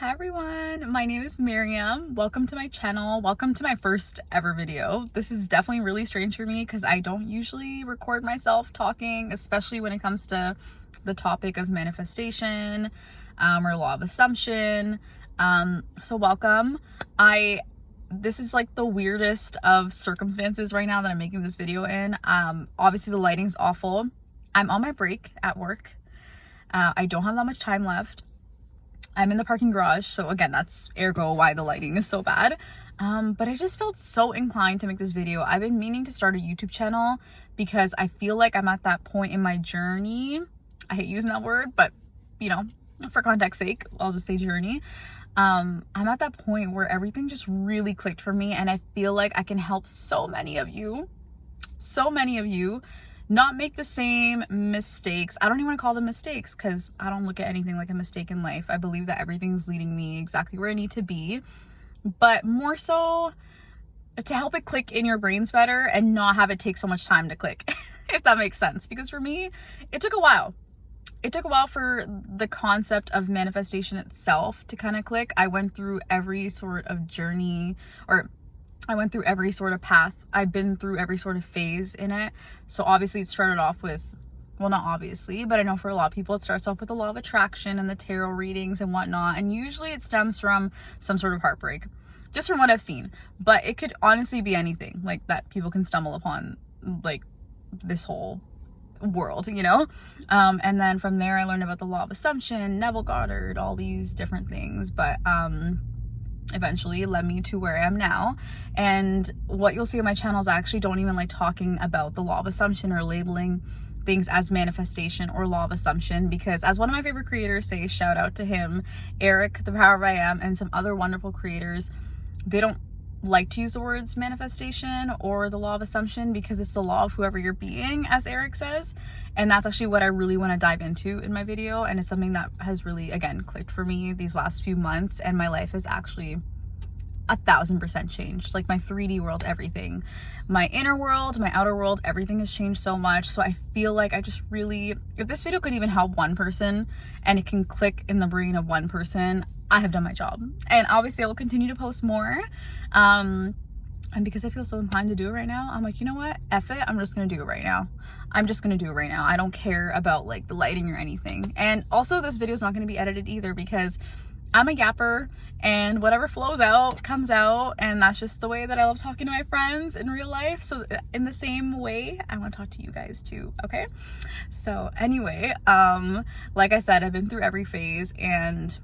Hi everyone, my name is Miriam. Welcome to my channel. Welcome to my first ever video. This is definitely really strange for me because I don't usually record myself talking, especially when it comes to the topic of manifestation or law of assumption. So welcome. This is like the weirdest of circumstances right now that I'm making this video in. Obviously the lighting's awful. I'm on my break at work. I don't have that much time left. I'm in the parking garage, so again, that's ergo why the lighting is so bad. But I just felt so inclined to make this video. I've been meaning to start a YouTube channel because I feel like I'm at that point in my journey. I hate using that word, but you know, for context sake, I'll just say journey. I'm at that point where everything just really clicked for me, and I feel like I can help so many of you not make the same mistakes. I don't even want to call them mistakes because I don't look at anything like a mistake in life. I believe that everything's leading me exactly where I need to be, but more so to help it click in your brains better and not have it take so much time to click, if that makes sense. Because for me, it took a while. It took a while for the concept of manifestation itself to kind of click. I went through every sort of journey, or I went through every sort of path. I've been through every sort of phase in it. So obviously it started off with, well, not obviously, but I know for a lot of people, it starts off with the law of attraction and the tarot readings and whatnot. And usually it stems from some sort of heartbreak, just from what I've seen. But it could honestly be anything like that people can stumble upon, like this whole world, you know? And then from there, I learned about the law of assumption, Neville Goddard, all these different things. But, eventually led me to where I am now. And what you'll see on my channel is I actually don't even like talking about the law of assumption or labeling things as manifestation or law of assumption, because as one of my favorite creators say, shout out to him, Eric, the Power of I Am, and some other wonderful creators, they don't like to use the words manifestation or the law of assumption because it's the law of whoever you're being, as Eric says. And that's actually what I really want to dive into in my video. And it's something that has really, again, clicked for me these last few months. And my life has actually 1,000% changed. Like my 3D world, everything. My inner world, my outer world, everything has changed so much. So I feel like I just really, if this video could even help one person and it can click in the brain of one person, I have done my job. And obviously I will continue to post more. And because I feel so inclined to do it right now, I'm like, you know what? F it. I'm just going to do it right now. I'm just going to do it right now. I don't care about like the lighting or anything. And also this video is not going to be edited either because I'm a yapper and whatever flows out comes out. And that's just the way that I love talking to my friends in real life. So in the same way, I want to talk to you guys too. Okay. So anyway, like I said, I've been through every phase, and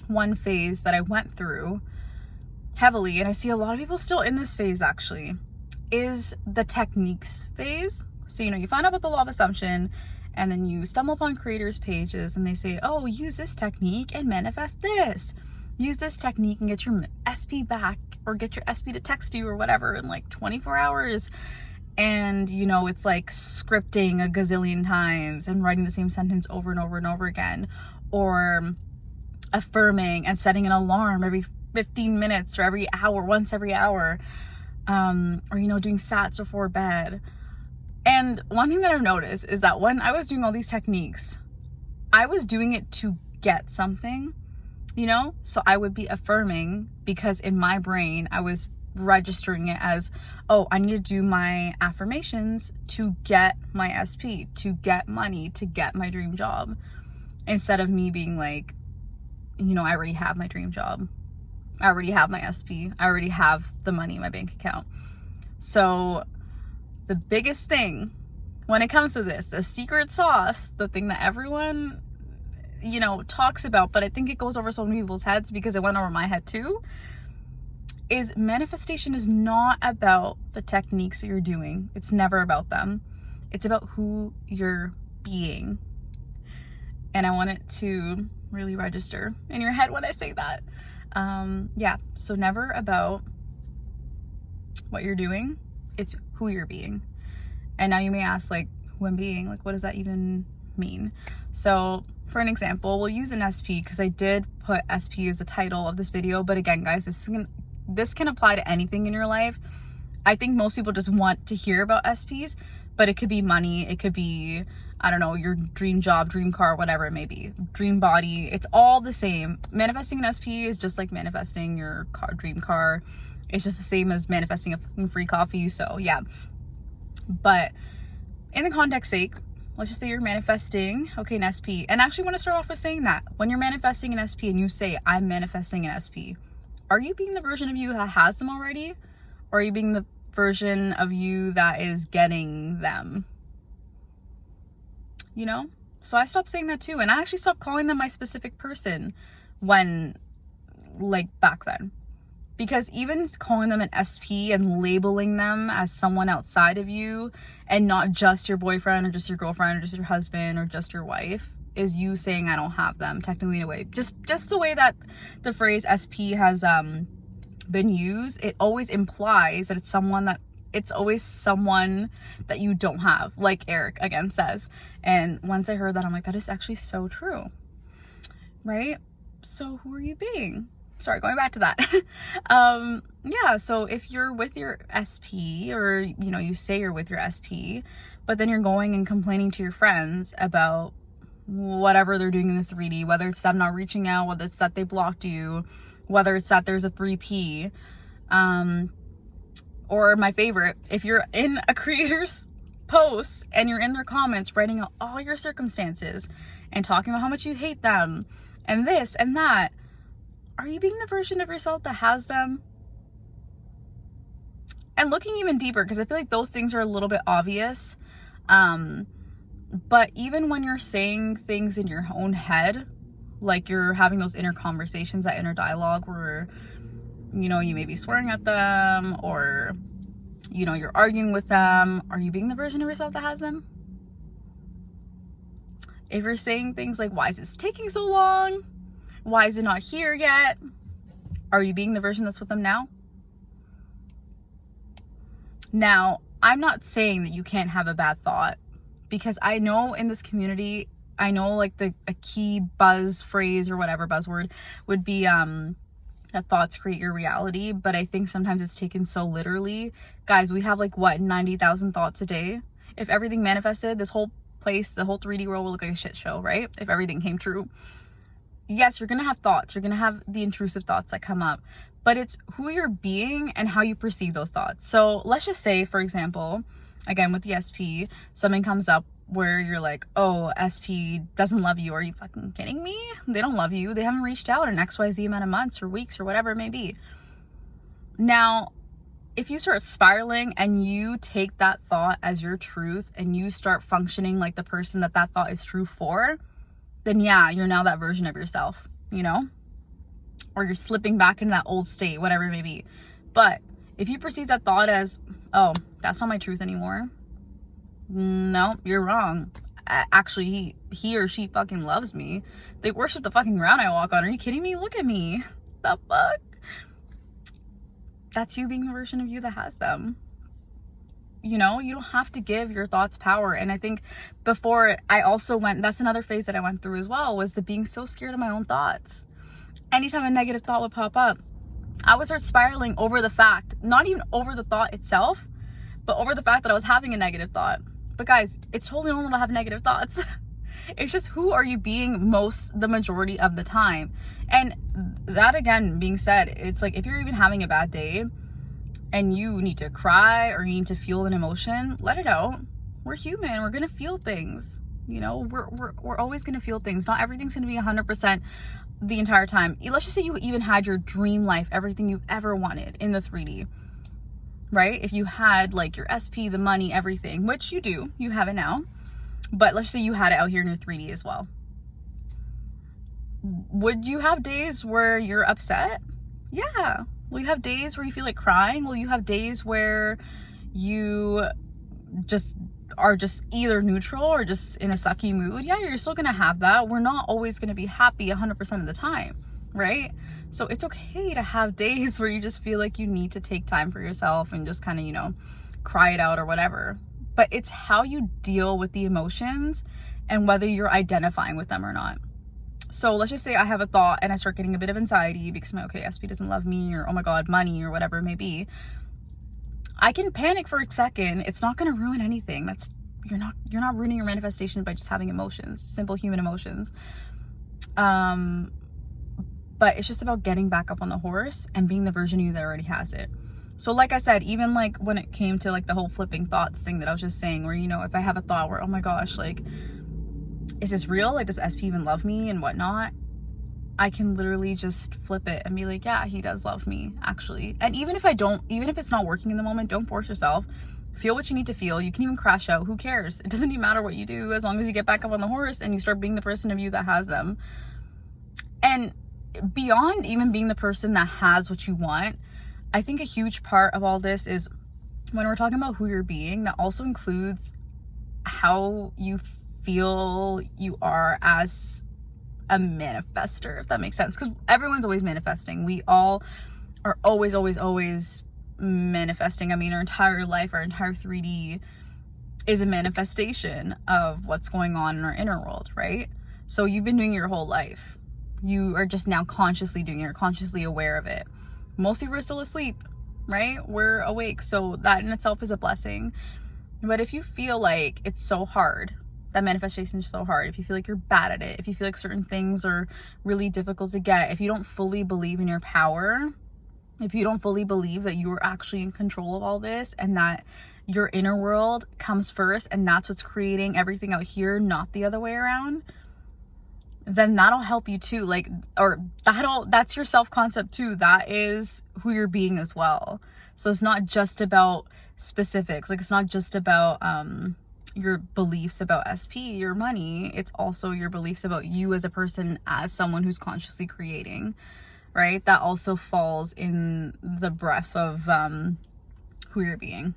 one phase that I went through heavily, and I see a lot of people still in this phase actually, is the techniques phase. So, you know, you find out about the law of assumption and then you stumble upon creators pages and they say, oh, use this technique and manifest this. Use this technique and get your SP back, or get your SP to text you or whatever in like 24 hours. And, you know, it's like scripting a gazillion times and writing the same sentence over and over and over again, or affirming and setting an alarm every 15 minutes or every hour, once every hour, or, you know, doing sats before bed. And one thing that I've noticed is that when I was doing all these techniques, I was doing it to get something, you know? So I would be affirming because in my brain, I was registering it as, oh, I need to do my affirmations to get my SP, to get money, to get my dream job, instead of me being like, you know, I already have my dream job. I already have my SP. I already have the money in my bank account. So the biggest thing when it comes to this, the secret sauce, the thing that everyone, you know, talks about, but I think it goes over so many people's heads because it went over my head too, is manifestation is not about the techniques that you're doing. It's never about them. It's about who you're being. And I want it to really register in your head when I say that. Yeah, so never about what you're doing, it's who you're being. And now you may ask, like, who I'm being, like, what does that even mean? So for an example, we'll use an SP because I did put SP as the title of this video. But again, guys, this can apply to anything in your life. I think most people just want to hear about SPs, but it could be money, it could be I don't know, your dream job, dream car, whatever it may be, dream body. It's all the same. Manifesting an SP is just like manifesting your dream car. It's just the same as manifesting a fucking free coffee. So yeah, but in the context sake, let's just say you're manifesting, okay, an SP. And I actually want to start off with saying that when you're manifesting an SP and you say, I'm manifesting an SP, are you being the version of you that has them already? Or are you being the version of you that is getting them? You know? So I stopped saying that too. And I actually stopped calling them my specific person when, like, back then. Because even calling them an SP and labeling them as someone outside of you and not just your boyfriend or just your girlfriend or just your husband or just your wife is you saying I don't have them, technically, in a way. Just the way that the phrase SP has been used, it always implies that it's always someone that you don't have, like Eric again says. And once I heard that, I'm like, that is actually so true, right? So who are you being? Sorry, going back to that. Yeah, so if you're with your SP, or, you know, you say you're with your SP, but then you're going and complaining to your friends about whatever they're doing in the 3D, whether it's them not reaching out, whether it's that they blocked you, whether it's that there's a 3P, or my favorite, if you're in a creator's post and you're in their comments writing out all your circumstances and talking about how much you hate them and this and that, are you being the version of yourself that has them? And looking even deeper, because I feel like those things are a little bit obvious. But even when you're saying things in your own head, like you're having those inner conversations, that inner dialogue where, you know, you may be swearing at them or, you know, you're arguing with them, are you being the version of yourself that has them? If you're saying things like, why is this taking so long? Why is it not here yet? Are you being the version that's with them now? Now, I'm not saying that you can't have a bad thought, because I know in this community, I know like a key buzz phrase or whatever buzzword would be that thoughts create your reality. But I think sometimes it's taken so literally. Guys, we have like what, 90,000 thoughts a day? If everything manifested, this whole place, the whole 3D world would look like a shit show, right? If everything came true. Yes, you're going to have thoughts. You're going to have the intrusive thoughts that come up, but it's who you're being and how you perceive those thoughts. So let's just say, for example, again, with the SP, something comes up where you're like, oh, SP doesn't love you. Are you fucking kidding me? They don't love you. They haven't reached out in XYZ amount of months or weeks or whatever it may be. Now, if you start spiraling and you take that thought as your truth and you start functioning like the person that thought is true for, then yeah, you're now that version of yourself, you know? Or you're slipping back into that old state, whatever it may be. But if you perceive that thought as, oh, that's not my truth anymore, no, you're wrong. Actually, he or she fucking loves me. They worship the fucking ground I walk on. Are you kidding me? Look at me. The fuck? That's you being the version of you that has them. You know, you don't have to give your thoughts power. And I think before I also that's another phase that I went through as well, was the being so scared of my own thoughts. Anytime a negative thought would pop up, I would start spiraling over the fact, not even over the thought itself, but over the fact that I was having a negative thought. But guys, it's totally normal to have negative thoughts. It's just, who are you being the majority of the time? And that, again, being said, it's like, if you're even having a bad day and you need to cry or you need to feel an emotion, let it out. We're human. We're going to feel things. You know, we're always going to feel things. Not everything's going to be 100% the entire time. Let's just say you even had your dream life, everything you've ever wanted in the 3D, right? If you had like your SP, the money, everything, which you do, you have it now. But let's say you had it out here in your 3D as well. Would you have days where you're upset? Yeah. Will you have days where you feel like crying? Will you have days where you are just either neutral or just in a sucky mood? Yeah, you're still gonna have that. We're not always gonna be happy 100% of the time, right? So it's okay to have days where you just feel like you need to take time for yourself and just kind of, you know, cry it out or whatever. But it's how you deal with the emotions and whether you're identifying with them or not. So let's just say I have a thought and I start getting a bit of anxiety because I'm like, okay, SP doesn't love me, or oh my God, money, or whatever it may be. I can panic for a second. It's not going to ruin anything. That's you're not ruining your manifestation by just having emotions, simple human emotions. But it's just about getting back up on the horse and being the version of you that already has it. So like I said, even like when it came to like the whole flipping thoughts thing that I was just saying, where, you know, if I have a thought where, oh my gosh, like, is this real? Like, does SP even love me and whatnot? I can literally just flip it and be like, yeah, he does love me, actually. And even if it's not working in the moment, don't force yourself. Feel what you need to feel. You can even crash out. Who cares? It doesn't even matter what you do, as long as you get back up on the horse and you start being the person of you that has them. And beyond even being the person that has what you want, I think a huge part of all this is when we're talking about who you're being, that also includes how you feel you are as a manifester, if that makes sense. Because everyone's always manifesting. We all are always manifesting. I mean, our entire life, our entire 3D is a manifestation of what's going on in our inner world, right? So you've been doing it your whole life. You are just now consciously doing it, you're consciously aware of it. Most people are still asleep, right? We're awake. So that in itself is a blessing. But if you feel like it's so hard, that manifestation is so hard, if you feel like you're bad at it, if you feel like certain things are really difficult to get, if you don't fully believe in your power, if you don't fully believe that you are actually in control of all this and that your inner world comes first and that's what's creating everything out here, not the other way around, then that'll help you too. Like, or that's your self-concept too. That is who you're being as well. So it's not just about specifics. Like, it's not just about your beliefs about SP, your money. It's also your beliefs about you as a person, as someone who's consciously creating, right? That also falls in the breath of who you're being.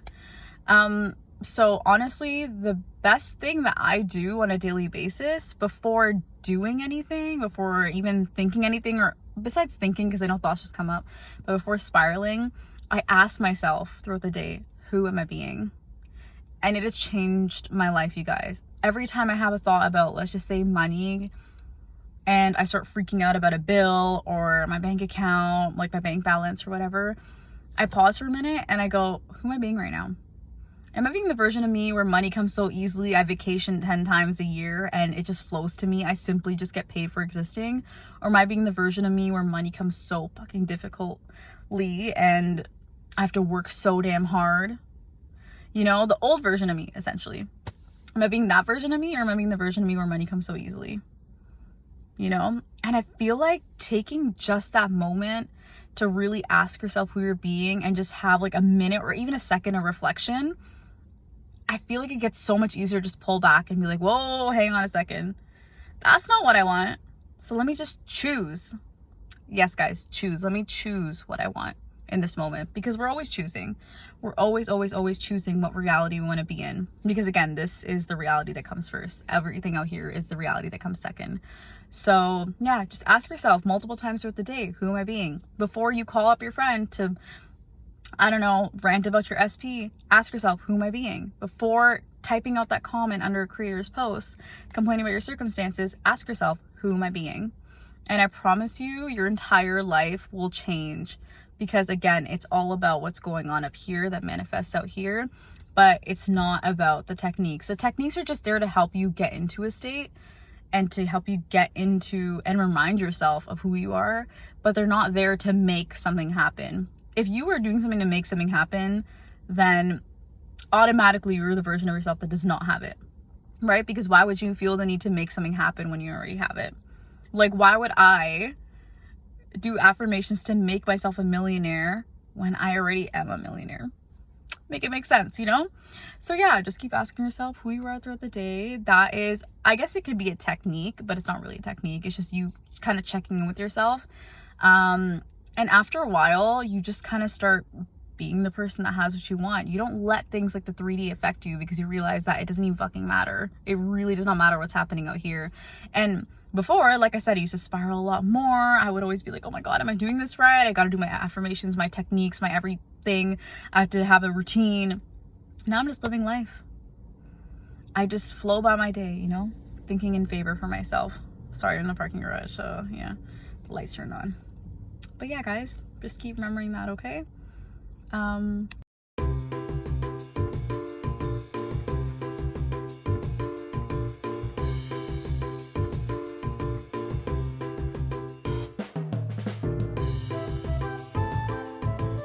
So honestly, the best thing that I do on a daily basis before doing anything, before even thinking anything, or besides thinking, because I know thoughts just come up, but before spiraling, I ask myself throughout the day, who am I being? And it has changed my life, you guys. Every time I have a thought about, let's just say, money, and I start freaking out about a bill or my bank account, like my bank balance or whatever, I pause for a minute and I go, who am I being right now? Am I being the version of me where money comes so easily? I vacation 10 times a year and it just flows to me. I simply just get paid for existing. Or am I being the version of me where money comes so fucking difficultly and I have to work so damn hard? You know, the old version of me, essentially. Am I being that version of me, or am I being the version of me where money comes so easily? You know? And I feel like taking just that moment to really ask yourself who you're being and just have like a minute or even a second of reflection, I feel like it gets so much easier to just pull back and be like, whoa, hang on a second. That's not what I want. So let me just choose. Yes, guys, choose. Let me choose what I want in this moment, because we're always choosing. We're always choosing what reality we want to be in. Because again, this is the reality that comes first. Everything out here is the reality that comes second. So yeah, just ask yourself multiple times throughout the day, who am I being? Before you call up your friend to, I don't know, rant about your SP, ask yourself, who am I being? Before typing out that comment under a creator's post, complaining about your circumstances, ask yourself, who am I being? And I promise you, your entire life will change. Because again, it's all about what's going on up here that manifests out here, but it's not about the techniques. The techniques are just there to help you get into a state and to help you get into and remind yourself of who you are, but they're not there to make something happen. If you were doing something to make something happen, then automatically you're the version of yourself that does not have it, right? Because why would you feel the need to make something happen when you already have it? Like, why would I do affirmations to make myself a millionaire when I already am a millionaire? Make it make sense, you know? So yeah, just keep asking yourself who you are throughout the day. That is, I guess it could be a technique, but it's not really a technique. It's just you kind of checking in with yourself. And after a while, you just kind of start being the person that has what you want. You don't let things like the 3D affect you, because you realize that it doesn't even fucking matter. It really does not matter what's happening out here. And before, like I said, I used to spiral a lot more. I would always be like, oh my God, am I doing this right? I got to do my affirmations, my techniques, my everything. I have to have a routine. Now I'm just living life. I just flow by my day, you know, thinking in favor for myself. Sorry, I'm in the parking garage, so yeah, the lights turned on. But yeah, guys, just keep remembering that, okay?